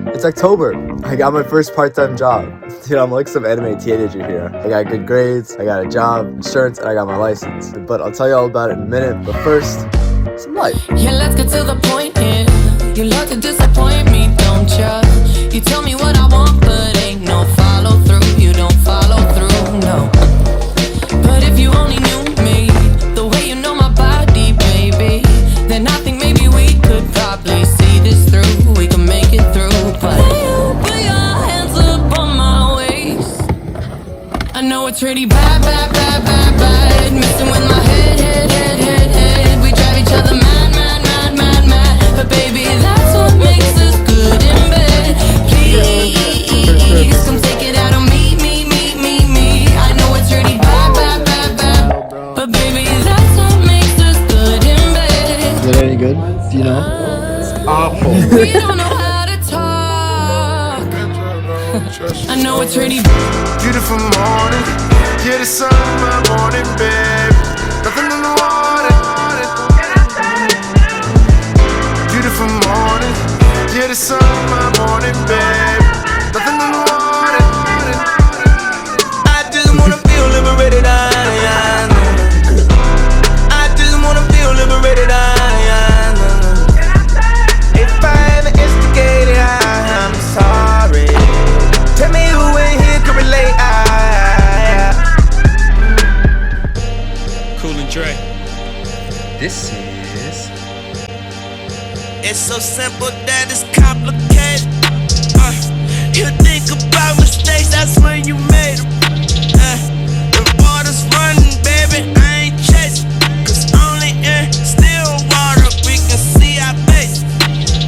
It's October. I got my first part-time job. Dude, I'm like some anime teenager here. I got good grades, I got a job, insurance, and I got my license. But I'll tell you all about it in a minute. But first, some light. Yeah, let's get to the point here. You love to disappoint me, don't ya? You tell me what I want, but ain't no follow through. You don't follow through, no. But if you only knew me, the way you know my body, baby, then I think maybe we could probably see this through. We can make it through, but put your hands up on my waist. I know it's really bad, bad, bad, bad, bad. Messing with my head. We drive each other mad, mad, mad, mad, mad. But baby, that's what makes us good in bed. Please, come take it out on me. I know it's really bad, bad, bad, bad. But baby, that's what makes us good in bed. Is it any good? Do you know? It's awful. We don't know how to talk. I know it's really beautiful morning. Yeah, the sun in my morning, babe. Nothing in the water. Beautiful morning. Yeah, the sun in my morning, babe. Nothing in the water. I just wanna feel liberated. I just wanna feel liberated. If I ever instigated, I'm sorry. Tell me who in here can relate. Cool and Dre. This is. It's so simple that it's complicated. You think about mistakes, that's when you made them. The water's running, baby, I ain't chasing. Cause only in still water we can see our face.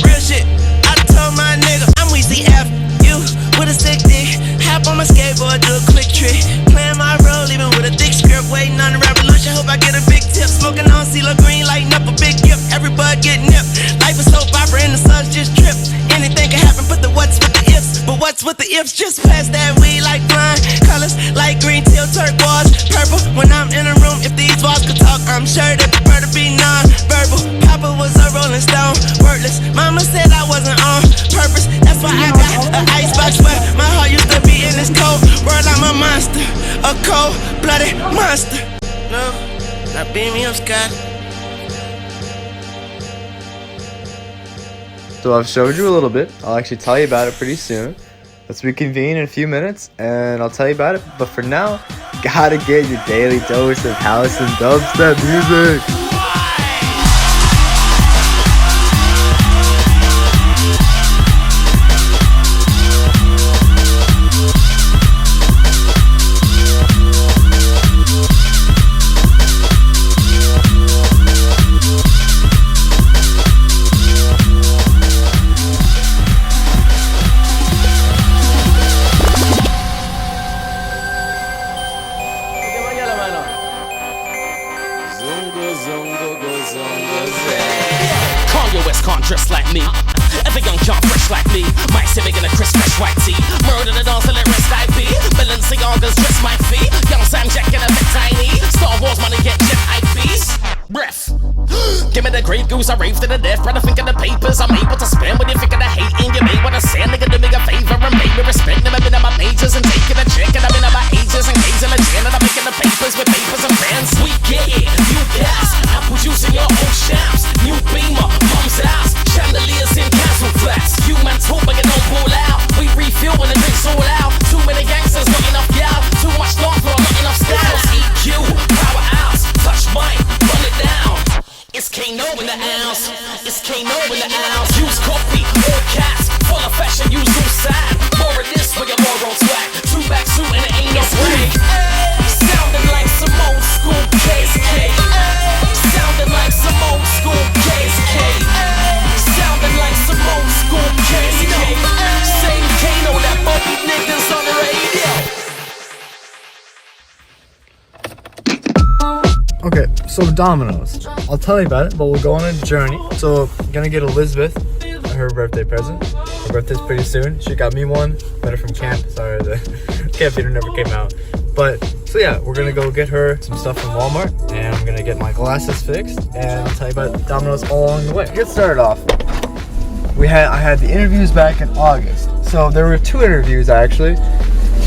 Real shit, I told my nigga I'm Weezy F. You with a sick dick. Hop on my skateboard, do a quick trick. Playing my role, even with a thick script. Waiting on the revolution, hope I get a big tip. Smoking on CeeLo Green, lighting up a big gift. Everybody get nipped. Life is so vibrant and the sun's just tripped. Anything can happen, but the what's with the ifs. But what's with the ifs? Just pass that weed like flying colors, like green, teal, turquoise, purple. When I'm in a room, if these walls could talk, I'm sure they prefer to be non-verbal. Papa was a rolling stone, wordless. Mama said I wasn't on purpose. That's why I got an icebox where my heart used to be in this cold world. I'm a monster, a cold-blooded monster. No, not beam me up, Scott. So I've showed you a little bit. I'll actually tell you about it pretty soon. Let's reconvene in a few minutes and I'll tell you about it. But for now, gotta get your daily dose of house and dubstep music. Dressed like me, every young child fresh like me. Might say making a crisp fresh white tea. Murder the dance till it rest I be. Balenciaga's dress my feet. Young Sam Jack in a bit tiny. Star Wars money get jet IPs. Breath. Give me the Grey Goose, I rave to the death. Brother think of the papers I'm able to spend. When you think of the hate in you may wanna say, nigga, do me a favor and pay me respect. Never been about majors and taking a check. And I've been about ages and caves in the gin. And I'm making the papers with papers and pens. We get it, you gas. Apple juice in your own shafts. New Beamer, mom's house. Chandeliers in castle flats. You man talk but you don't pull out. We refuel when the drinks all out. Too many gangsters, not enough gal. Too much long floor, not enough styles. EQ, powerhouse. Touch mic, run it down. It's Kano in the house. It's Kano in the house. Use coffee, all cats. Full of fashion, use all side. More of this for your moral swag. Two back suit and it ain't no way. Sounding like some old school KSK. Sounding like some old school KSK. Sounding like some old school KSK. Same Kano that bumpy niggas on the radio. Okay, so Domino's. I'll tell you about it, but we'll go on a journey. So I'm gonna get Elizabeth her birthday present. Her birthday's pretty soon. She got me one. Met her from camp. Sorry, the camp theater never came out. But so yeah, we're gonna go get her some stuff from Walmart, and I'm gonna get my glasses fixed, and I'll tell you about Domino's all along the way. Get started off. I had the interviews back in August. So there were 2 interviews actually.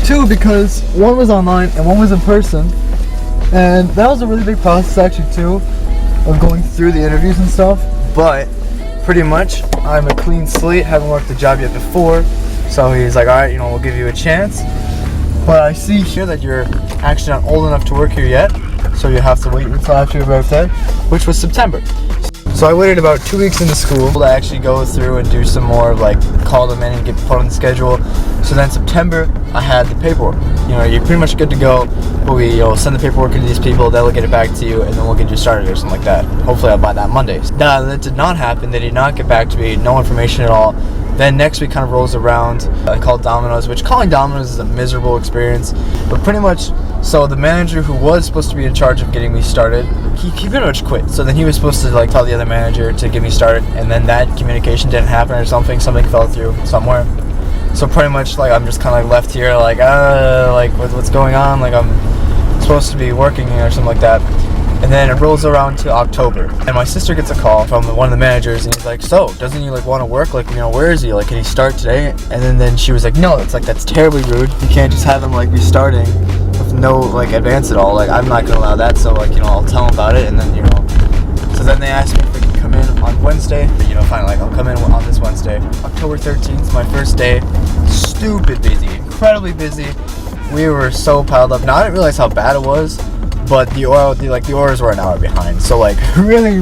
2 because one was online and one was in person. And that was a really big process actually too, of going through the interviews and stuff. But pretty much I'm a clean slate, haven't worked the job yet before. So he's like, alright, we'll give you a chance. But I see here that you're actually not old enough to work here yet. So you have to wait until after your birthday, which was September. So I waited about 2 weeks into school to actually go through and do some more, call them in and get put on the schedule. So then September, I had the paperwork. You're pretty much good to go, but we send the paperwork to these people, they'll get it back to you, and then we'll get you started or something like that. Hopefully by that Monday. That did not happen. They did not get back to me, no information at all. Then next week kind of rolls around. I called Domino's, which calling Domino's is a miserable experience, but pretty much. So the manager who was supposed to be in charge of getting me started, he pretty much quit. So then he was supposed to tell the other manager to get me started, and then that communication didn't happen or something fell through somewhere. So pretty much I'm just kind of left here what's going on? I'm supposed to be working or something like that. And then it rolls around to October, and my sister gets a call from one of the managers, and he's like, so, doesn't he want to work? Where is he? Can he start today? And then she was like, no, it's that's terribly rude. You can't just have him be starting with no advance at all. I'm not gonna allow that. So I'll tell him about it, and then So then they asked me if they could come in on Wednesday. Finally, I'll come in on this Wednesday, October 13th, my first day. Stupid busy, incredibly busy. We were so piled up. Now I didn't realize how bad it was. But the orders were an hour behind, so really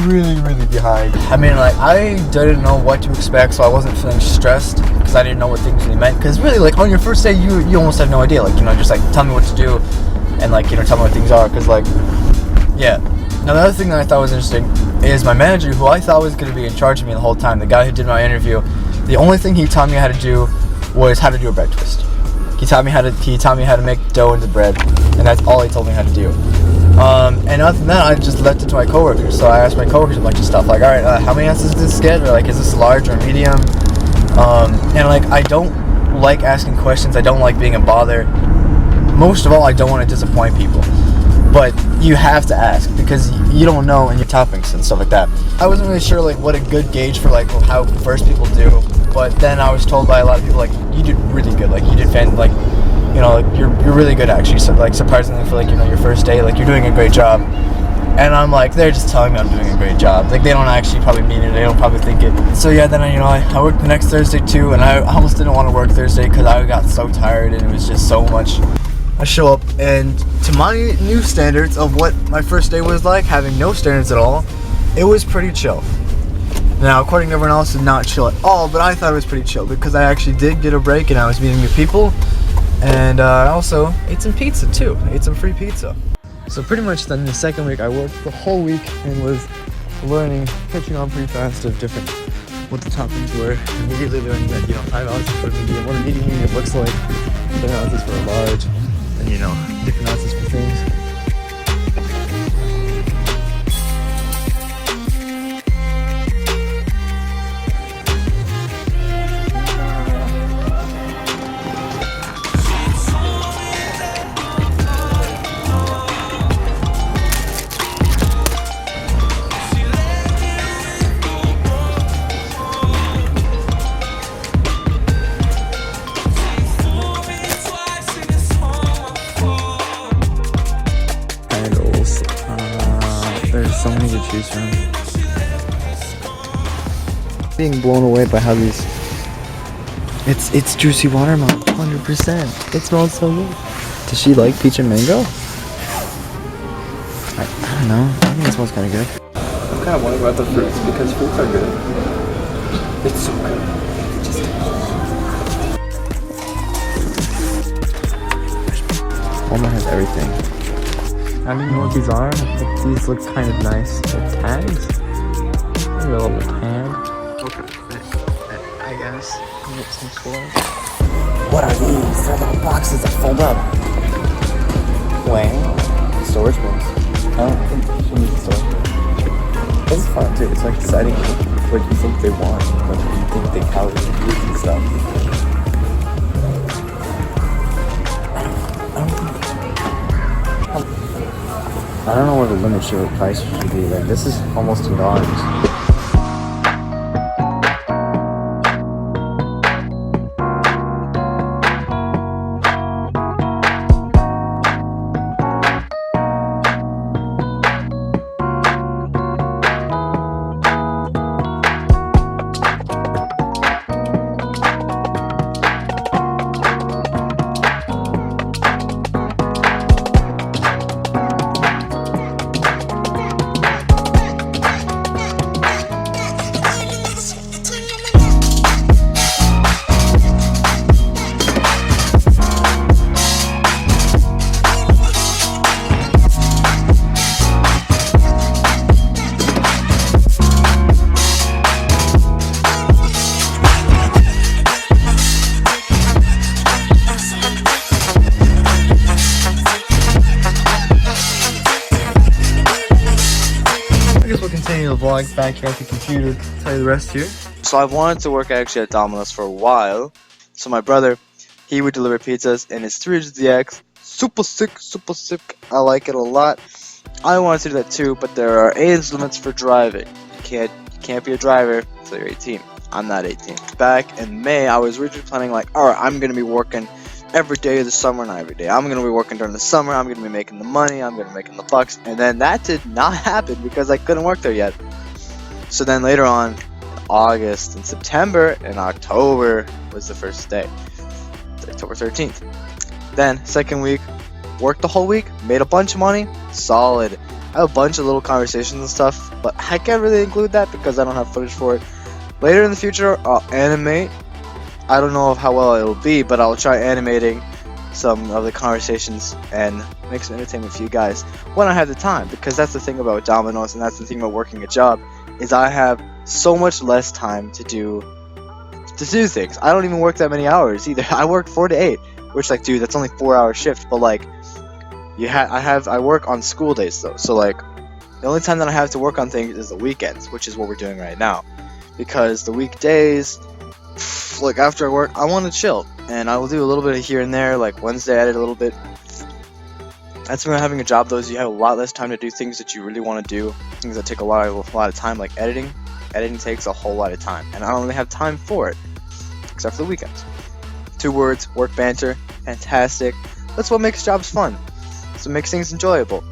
behind. I didn't know what to expect, so I wasn't feeling stressed because I didn't know what things really meant. Because really, on your first day, you almost have no idea. Just tell me what to do, and tell me what things are. Because yeah. Now the other thing that I thought was interesting is my manager, who I thought was going to be in charge of me the whole time, the guy who did my interview. The only thing he taught me how to do was how to do a bread twist. He taught me how to make dough into bread, and that's all he told me how to do. And other than that, I just left it to my coworkers. So I asked my coworkers a bunch of stuff, all right, how many ounces does this get? Or is this large or medium? And I don't like asking questions. I don't like being a bother. Most of all, I don't want to disappoint people. But you have to ask because you don't know in your toppings and stuff like that. I wasn't really sure what a good gauge for how first people do. But then I was told by a lot of people you did really good. You did you're really good actually. So surprisingly for your first day, you're doing a great job. And I'm they're just telling me I'm doing a great job. They don't actually probably mean it. They don't probably think it. So yeah, then I worked the next Thursday too, and I almost didn't want to work Thursday because I got so tired and it was just so much. I show up, and to my new standards of what my first day was having no standards at all, it was pretty chill. Now, according to everyone else, it's not chill at all, but I thought it was pretty chill because I actually did get a break and I was meeting new people. And I also ate some pizza too. I ate some free pizza. So pretty much then the second week I worked the whole week and was catching on pretty fast of what the toppings were. Immediately learning that 5 ounces for a medium, what a medium looks like, 10 ounces for a large, and different ounces for things. There's so many to choose from. Being blown away by how these. It's juicy watermelon, 100%. It smells so good. Does she like peach and mango? I don't know. I think it smells kind of good. I'm kind of wondering about the fruits because fruits are good. It's so good. It just Walmart has everything. I don't even know what these are. These look kind of nice. They're tags. Maybe a little tag. Okay. I guess. Get some stores. What are these? They're little boxes that fold up. Wayne. Storage bins. I don't think she needs storage. This is fun too. It's exciting what you think they want. What you think they calories and use and stuff. I don't know what the limit should price should be. This is almost $2. vlog back here at the computer. Tell you the rest here. So I wanted to work actually at Domino's for a while. So my brother, he would deliver pizzas in his 300ZX. Super sick. I like it a lot. I wanted to do that too, but there are age limits for driving. You can't be a driver until you're 18. I'm not 18. Back in May, I was originally planning like, alright, I'm gonna be working every day of the summer, not every day. I'm gonna be working during the summer. I'm gonna be making the money. I'm gonna be making the bucks. And then that did not happen because I couldn't work there yet. So then later on, August and September and October was the first day. October 13th. Then second week, worked the whole week, made a bunch of money, solid. I have a bunch of little conversations and stuff, but I can't really include that because I don't have footage for it. Later in the future, I'll animate. I don't know how well it'll be, but I'll try animating some of the conversations and make some entertainment for you guys when I have the time, because that's the thing about Domino's and that's the thing about working a job, is I have so much less time to do things. I don't even work that many hours either. I work 4 to 8, which like, dude, that's only 4-hour shift, but like I work on school days though, so like the only time that I have to work on things is the weekends, which is what we're doing right now, because the weekdays, like after I work, I want to chill, and I will do a little bit of here and there. Like Wednesday I did a little bit. That's when having a job though, is you have a lot less time to do things that you really want to do, things that take a lot of time, like editing. Editing takes a whole lot of time, and I don't really have time for it, except for the weekends. 2 words, work banter, fantastic. That's what makes jobs fun. That's what makes things enjoyable.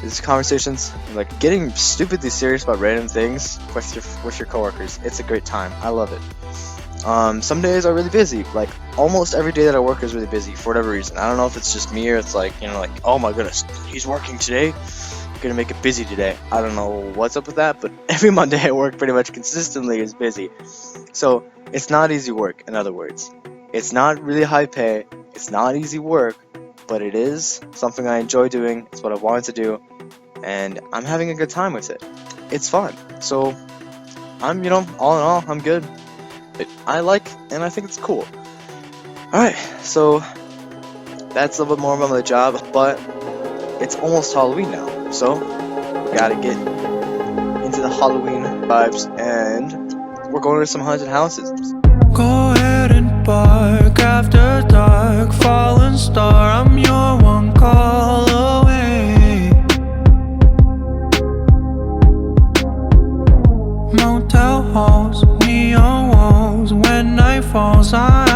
These conversations, like getting stupidly serious about random things with your coworkers. It's a great time. I love it. Some days are really busy. Like almost every day that I work is really busy for whatever reason. I don't know if it's just me or it's like, you know, like, oh my goodness, he's working today. Gonna make it busy today. I don't know what's up with that, but every Monday I work pretty much consistently is busy. So it's not easy work, in other words. It's not really high pay. It's not easy work, but it is something I enjoy doing. It's what I wanted to do, and I'm having a good time with it. It's fun. So I'm, you know, all in all, I'm good. I like, and I think it's cool. Alright, so that's a little bit more about the job, but it's almost Halloween now. So, gotta get into the Halloween vibes, and we're going to some haunted houses. Go ahead and bark after dark, fallen star, I'm your one call away. Motel halls, neon walls, when night falls, I